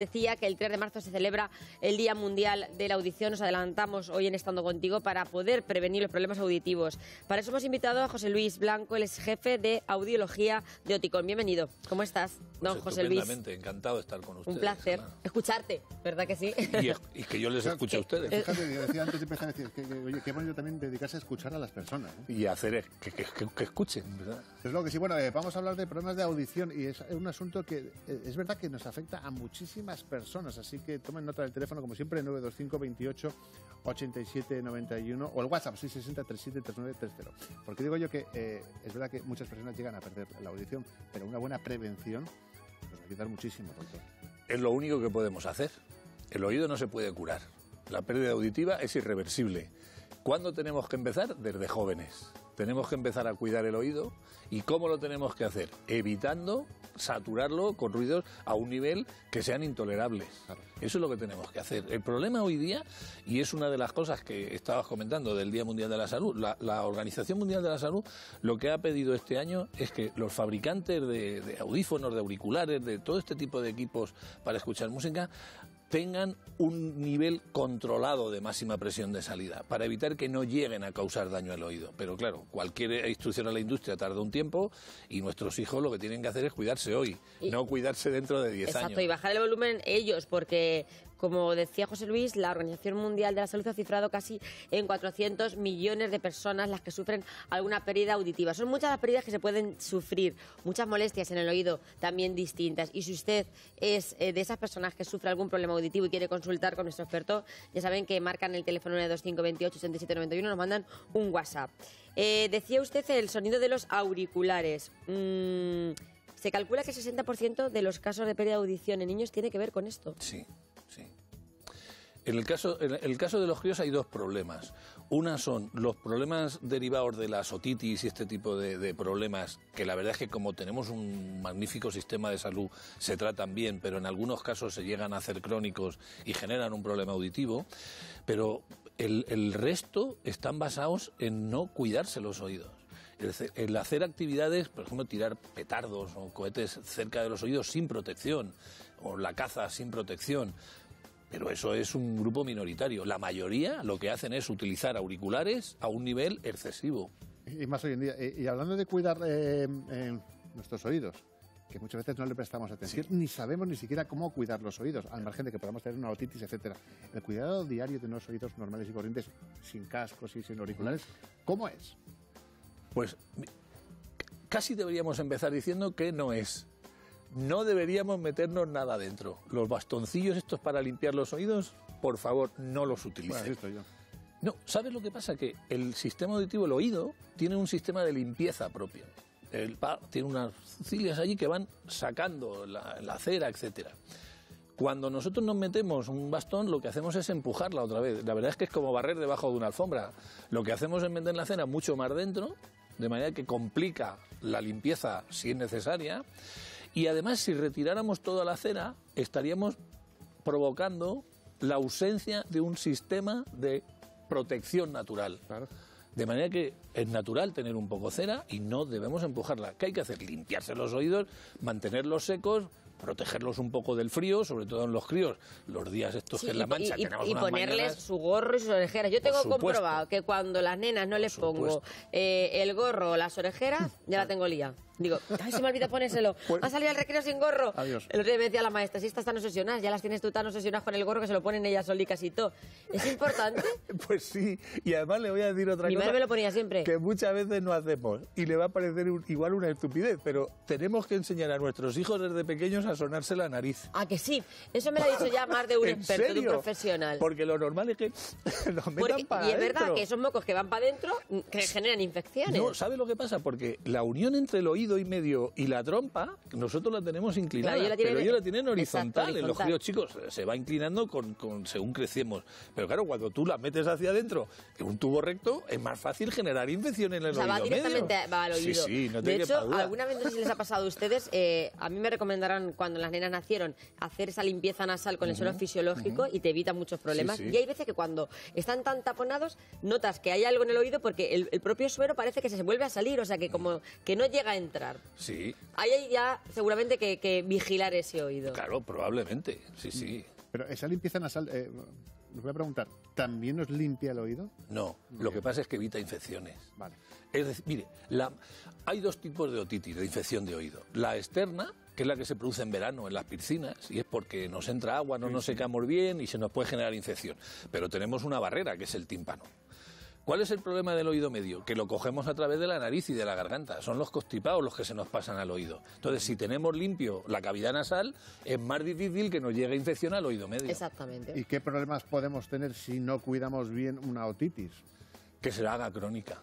Decía que el 3 de marzo se celebra el Día Mundial de la Audición. Nos adelantamos hoy en Estando Contigo para poder prevenir los problemas auditivos. Para eso hemos invitado a José Luis Blanco, él es jefe de audiología de Oticon. Bienvenido. ¿Cómo estás, don José Luis? Estupendamente, encantado de estar con ustedes. Un placer escucharte, ¿verdad que sí? Y que yo les escuche a ustedes. Fíjate, yo decía antes de empezar a decir que qué bonito también dedicarse a escuchar a las personas, ¿eh? Y hacer que escuchen, ¿verdad? Es lo que sí. Bueno, vamos a hablar de problemas de audición y es un asunto que es verdad que nos afecta a muchísimas personas. Así que tomen nota del teléfono, como siempre, 925 28 87 91 o el WhatsApp 660 37 39 30. Porque digo yo que es verdad que muchas personas llegan a perder la audición, pero una buena prevención nos va a ayudar muchísimo, doctor. Es lo único que podemos hacer. El oído no se puede curar. La pérdida auditiva es irreversible. ¿Cuándo tenemos que empezar? Desde jóvenes. Tenemos que empezar a cuidar el oído. ¿Y cómo lo tenemos que hacer? Evitando saturarlo con ruidos a un nivel que sean intolerables. Claro. Eso es lo que tenemos que hacer. El problema hoy día, y es una de las cosas que estabas comentando del Día Mundial de la Salud, la Organización Mundial de la Salud lo que ha pedido este año es que los fabricantes de audífonos, de auriculares, de todo este tipo de equipos para escuchar música, tengan un nivel controlado de máxima presión de salida, para evitar que no lleguen a causar daño al oído. Pero claro, cualquier instrucción a la industria tarda un tiempo y nuestros hijos lo que tienen que hacer es cuidarse hoy, no cuidarse dentro de 10 años. Exacto, y bajar el volumen ellos, porque, como decía José Luis, la Organización Mundial de la Salud ha cifrado casi en 400 millones de personas las que sufren alguna pérdida auditiva. Son muchas las pérdidas que se pueden sufrir, muchas molestias en el oído también distintas. Y si usted es de esas personas que sufre algún problema auditivo y quiere consultar con nuestro experto, ya saben que marcan el teléfono 925 28 87 91, nos mandan un WhatsApp. Decía usted el sonido de los auriculares. Se calcula que el 60% de los casos de pérdida de audición en niños tiene que ver con esto. Sí, sí. En el caso de los críos hay dos problemas. Una son los problemas derivados de la otitis y este tipo de problemas, que la verdad es que como tenemos un magnífico sistema de salud se tratan bien, pero en algunos casos se llegan a hacer crónicos y generan un problema auditivo. Pero el resto están basados en no cuidarse los oídos. El hacer actividades, por ejemplo, tirar petardos o cohetes cerca de los oídos sin protección, o la caza sin protección. Pero eso es un grupo minoritario. La mayoría lo que hacen es utilizar auriculares a un nivel excesivo. Y más hoy en día. Y hablando de cuidar nuestros oídos, que muchas veces no le prestamos atención, sí, ni sabemos ni siquiera cómo cuidar los oídos, al margen de que podamos tener una otitis, etcétera. El cuidado diario de los oídos normales y corrientes, sin cascos y sin auriculares, ¿cómo es? Pues casi deberíamos empezar diciendo que no es. No deberíamos meternos nada dentro. Los bastoncillos estos para limpiar los oídos, por favor, no los utilicen. Bueno, esto yo. No, ¿sabes lo que pasa? Que el sistema auditivo, el oído, tiene un sistema de limpieza propio. Tiene unas cilias allí que van sacando la cera, etcétera. Cuando nosotros nos metemos un bastón, lo que hacemos es empujarla otra vez. La verdad es que es como barrer debajo de una alfombra. Lo que hacemos es meter la cera mucho más dentro, de manera que complica la limpieza si es necesaria. Y además, si retiráramos toda la cera, estaríamos provocando la ausencia de un sistema de protección natural. Claro. De manera que es natural tener un poco cera y no debemos empujarla. ¿Qué hay que hacer? Limpiarse los oídos, mantenerlos secos, protegerlos un poco del frío, sobre todo en los críos. Los días estos, sí, que en La Mancha tenemos unas ponerles mañanas, su gorro y sus orejeras. Yo tengo comprobado que cuando las nenas no les pongo el gorro o las orejeras, ya la tengo lía. Digo, ay, se me olvida ponérselo. ¿Ha salido al recreo sin gorro? Adiós. El otro día me decía la maestra, si estas están obsesionadas, ya las tienes tú tan obsesionadas con el gorro que se lo ponen ellas solicas y todo. ¿Es importante? Pues sí, y además le voy a decir otra cosa. Mi madre me lo ponía siempre. Que muchas veces no hacemos, y le va a parecer igual una estupidez, pero tenemos que enseñar a nuestros hijos desde pequeños a sonarse la nariz. Ah, que sí. Eso me lo ha dicho ya más de un experto, de un profesional. Porque lo normal es que los metan para adentro. Y es verdad que esos mocos que van para adentro que generan infecciones. No, ¿sabe lo que pasa? Porque la unión entre el oído y medio y la trompa, nosotros la tenemos inclinada, claro, pero ellos la tienen horizontal. Exacto, en los críos chicos se va inclinando según crecemos. Pero claro, cuando tú la metes hacia adentro en un tubo recto, es más fácil generar infección en el oído va directamente medio. Va al oído. Sí, no te de hecho, duda. alguna vez, no sé si les ha pasado a ustedes, a mí me recomendaron cuando las nenas nacieron hacer esa limpieza nasal con el suelo fisiológico y te evita muchos problemas. Sí, sí. Y hay veces que cuando están tan taponados notas que hay algo en el oído porque el propio suero parece que se vuelve a salir, o sea que como que no llega a entrar. entrar. Sí, Ahí hay ya seguramente que vigilar ese oído. claro, probablemente, sí. Pero esa limpieza nasal, les voy a preguntar, ¿también nos limpia el oído? No, lo que pasa es que evita infecciones. Vale. Es decir, mire, hay dos tipos de otitis, de infección de oído. La externa, que es la que se produce en verano en las piscinas, y es porque nos entra agua, no nos secamos bien y se nos puede generar infección. Pero tenemos una barrera, que es el tímpano. ¿Cuál es el problema del oído medio? Que lo cogemos a través de la nariz y de la garganta. Son los constipados los que se nos pasan al oído. Entonces, si tenemos limpio la cavidad nasal, es más difícil que nos llegue infección al oído medio. Exactamente. ¿Y qué problemas podemos tener si no cuidamos bien una otitis? Que se la haga crónica.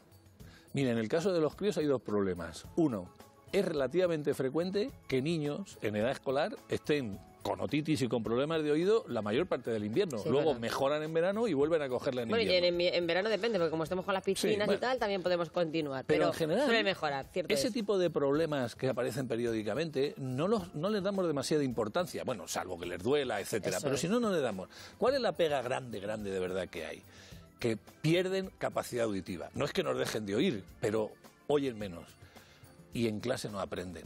Mire, en el caso de los críos hay dos problemas. Uno, es relativamente frecuente que niños en edad escolar estén con otitis y con problemas de oído la mayor parte del invierno. Sí, Luego verdad. mejoran en verano y vuelven a cogerla en Bueno, y invierno. en verano depende, porque como estemos con las piscinas Sí, bueno. y tal, también podemos continuar. Pero en general, suele mejorar, cierto ese es. tipo de problemas que aparecen periódicamente no les damos demasiada importancia. Bueno, salvo que les duela, etcétera. Eso Pero es. si no, no le damos. ¿Cuál es la pega grande de verdad que hay? Que pierden capacidad auditiva. No es que nos dejen de oír, pero oyen menos. Y en clase no aprenden.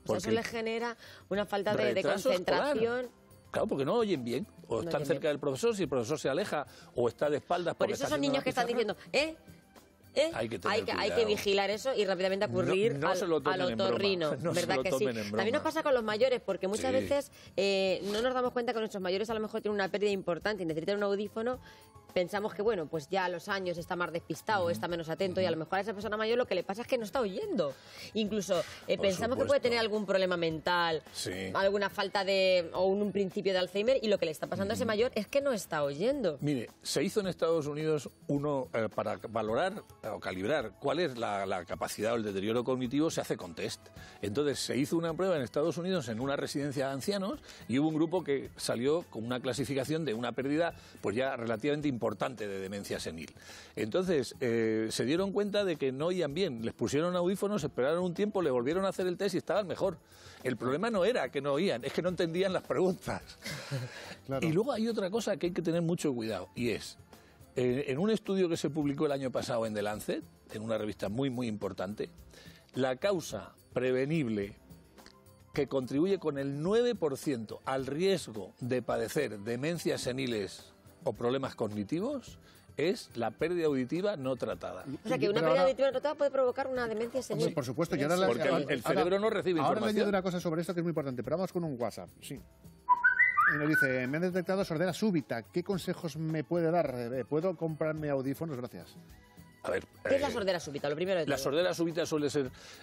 O sea, eso les genera una falta de retraso concentración. escolar. Claro, porque no oyen bien. O No están oyen cerca bien. del profesor, si el profesor se aleja, o está de espaldas. Por porque eso está son haciendo niños una que están pizarra. diciendo, Hay que tener hay que cuidado. vigilar eso y rápidamente acudir No se lo al tomen en broma. otorrino. No se ¿Verdad lo que sí? tomen en broma. También nos pasa con los mayores, porque muchas Sí. veces no nos damos cuenta que nuestros mayores a lo mejor tienen una pérdida importante y necesitan un audífono. Pensamos que, bueno, pues ya a los años está más despistado, está menos atento y a lo mejor a esa persona mayor lo que le pasa es que no está oyendo. Incluso pensamos que puede supuesto. tener algún problema mental, Sí. alguna falta de o un principio de Alzheimer y lo que le está pasando a ese mayor es que no está oyendo. Mire, se hizo en Estados Unidos para valorar o calibrar cuál es la capacidad o el deterioro cognitivo, se hace con test. Entonces se hizo una prueba en Estados Unidos en una residencia de ancianos y hubo un grupo que salió con una clasificación de una pérdida pues ya relativamente importante de demencia senil. Entonces se dieron cuenta de que no oían bien, les pusieron audífonos, esperaron un tiempo, le volvieron a hacer el test y estaban mejor. El problema no era que no oían, es que no entendían las preguntas. Claro. Y luego hay otra cosa que hay que tener mucho cuidado y es, en un estudio que se publicó el año pasado en The Lancet, en una revista muy, muy importante, la causa prevenible que contribuye con el 9% al riesgo de padecer demencias seniles o problemas cognitivos es la pérdida auditiva no tratada. O sea, que una Pero pérdida ahora- auditiva no tratada puede provocar una demencia senil. Sí, por supuesto. Y ahora Porque el cerebro no recibe Ahora le información. añado una cosa sobre esto que es muy importante, pero vamos con un WhatsApp. Sí. Y nos dice, me han detectado sordera súbita. ¿Qué consejos me puede dar? ¿Puedo comprarme audífonos? Gracias. A ver, ¿Qué es la sordera súbita? Lo primero de la todo. sordera súbita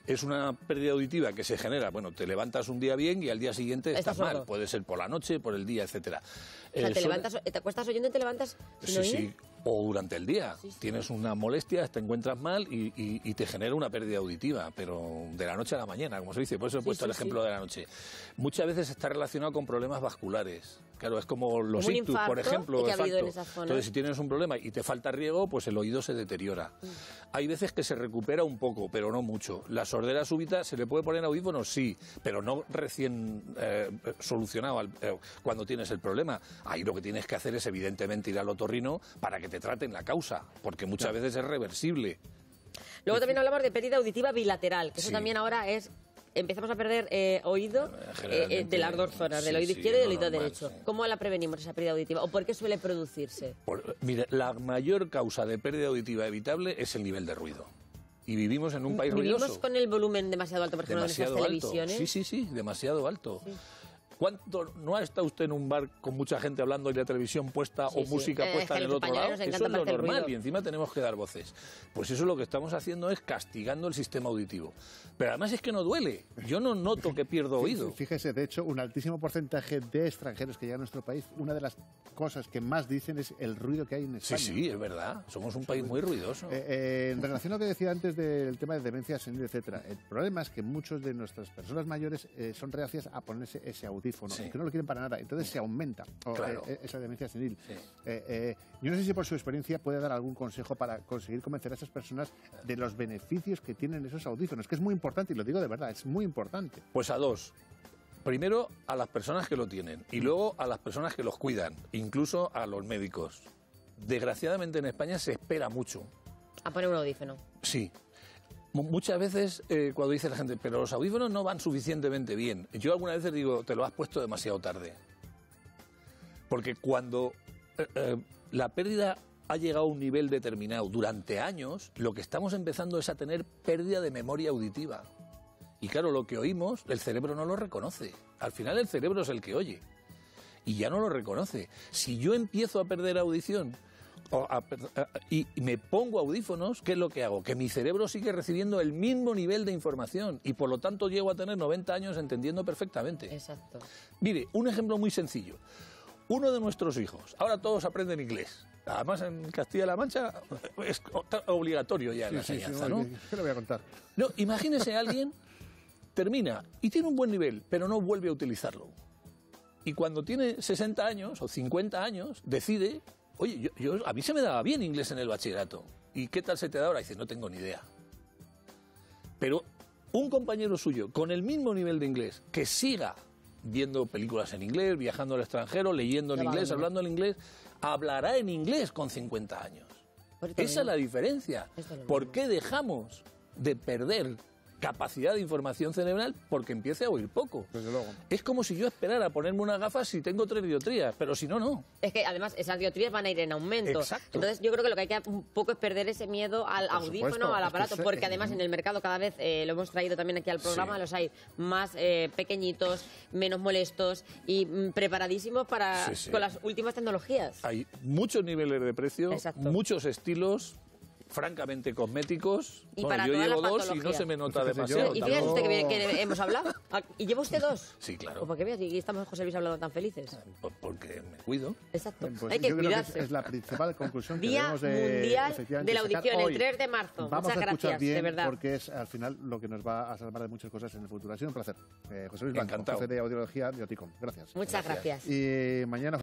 es una pérdida auditiva que se genera, bueno, te levantas un día bien y al día siguiente Estás estás mal. sordo. Puede ser por la noche, por el día, etcétera. O sea, te acuestas oyendo y te levantas sin Sí, oír. sí. O durante el día. Sí, sí. Tienes una molestia, te encuentras mal y te genera una pérdida auditiva, pero de la noche a la mañana, como se dice. Por eso he puesto el ejemplo de la noche. Muchas veces está relacionado con problemas vasculares. Claro, es como los Como un ictus, por infarto, ejemplo. y que ha habido en infarto. esa zona. Entonces, si tienes un problema y te falta riego, pues el oído se deteriora. Hay veces que se recupera un poco, pero no mucho. La sordera súbita, ¿se le puede poner audífonos? Sí, pero no recién solucionado cuando tienes el problema. Ahí lo que tienes que hacer es, evidentemente, ir al otorrino para que te traten la causa, porque muchas veces es reversible. Luego también hablamos de pérdida auditiva bilateral, que eso Sí. también ahora es... Empezamos a perder oído Generalmente, de las dos zonas, del sí, oído sí, izquierdo y del lo oído normal, derecho. sí. ¿Cómo la prevenimos esa pérdida auditiva? ¿O por qué suele producirse? Mire, la mayor causa de pérdida auditiva evitable es el nivel de ruido. Y vivimos en un país ¿Vivimos ruidoso. con el volumen demasiado alto, por ejemplo, de nuestras Demasiado alto. televisiones? Sí, demasiado alto. ¿No ha estado usted en un bar con mucha gente hablando y la televisión puesta Sí, o sí. música Es puesta que en a el los otro españoles lado? nos Eso es encanta lo hacer normal ruido. y encima tenemos que dar voces. Pues eso lo que estamos haciendo es castigando el sistema auditivo. Pero además es que no duele. Yo no noto que pierdo oído. Fíjese, de hecho, un altísimo porcentaje de extranjeros que llegan a nuestro país, una de las cosas que más dicen es el ruido que hay en Sí, España. sí, es verdad. Somos un país muy ruidoso. En relación a lo que decía antes del tema de demencia senil, etcétera, el problema es que muchas de nuestras personas mayores son reacias a ponerse ese audífono, Sí. que no lo quieren para nada. Entonces se aumenta Claro. esa demencia senil. Sí. Yo no sé si por su experiencia puede dar algún consejo para conseguir convencer a esas personas de los beneficios que tienen esos audífonos, que es muy importante, y lo digo de verdad, es muy importante. Pues a dos. Primero a las personas que lo tienen y luego a las personas que los cuidan, incluso a los médicos. Desgraciadamente en España se espera mucho. A poner un audífono. Sí. Muchas veces cuando dice la gente, pero los audífonos no van suficientemente bien, yo algunas veces digo, te lo has puesto demasiado tarde. Porque cuando la pérdida ha llegado a un nivel determinado durante años, lo que estamos empezando es a tener pérdida de memoria auditiva. Y claro, lo que oímos, el cerebro no lo reconoce. Al final el cerebro es el que oye. Y ya no lo reconoce. Si yo empiezo a perder audición y me pongo audífonos, ¿qué es lo que hago? Que mi cerebro sigue recibiendo el mismo nivel de información y por lo tanto llego a tener 90 años entendiendo perfectamente. Exacto. Mire, un ejemplo muy sencillo. Uno de nuestros hijos, ahora todos aprenden inglés. Además en Castilla-La Mancha es obligatorio ya la enseñanza, ¿no? ¿Qué le voy a contar? No, imagínese a alguien, termina y tiene un buen nivel, pero no vuelve a utilizarlo. Y cuando tiene 60 años o 50 años, decide, oye, a mí se me daba bien inglés en el bachillerato. ¿Y qué tal se te da ahora? Y dice, no tengo ni idea. Pero un compañero suyo con el mismo nivel de inglés, que siga viendo películas en inglés, viajando al extranjero, leyendo en inglés, hablando en inglés, hablará en inglés con 50 años. Esa es la diferencia. ¿Por qué dejamos de perder capacidad de información cerebral porque empiece a oír poco? Desde luego. Es como si yo esperara a ponerme unas gafas si tengo 3 dioptrías, pero si no, no. Es que además esas dioptrías van a ir en aumento. Exacto. Entonces yo creo que lo que hay que un poco es perder ese miedo al audífono, al aparato, porque además en el mercado cada vez, lo hemos traído también aquí al programa, los hay más pequeñitos, menos molestos y preparadísimos para con las últimas tecnologías. Hay muchos niveles de precio, Exacto. muchos estilos, francamente cosméticos. Y Bueno, para yo todas llevo las 2 y no patologías. se me nota Fíjese, demasiado. Y fíjate usted que hemos hablado. ¿Y lleva usted 2? Sí, claro. Pues para que veas, y estamos José Luis hablando tan felices. Porque me cuido. Exacto. Pues hay que yo creo cuidarse. es la principal conclusión que Día debemos Mundial efectivamente de la sacar Audición, el hoy. 3 de marzo. Vamos Muchas a escuchar gracias, bien, de verdad. porque es al final lo que nos va a salvar de muchas cosas en el futuro. Ha sido un placer. José Luis Blanco, Encantado. jefe de audiología de Oticom. Gracias. Muchas gracias. Y mañana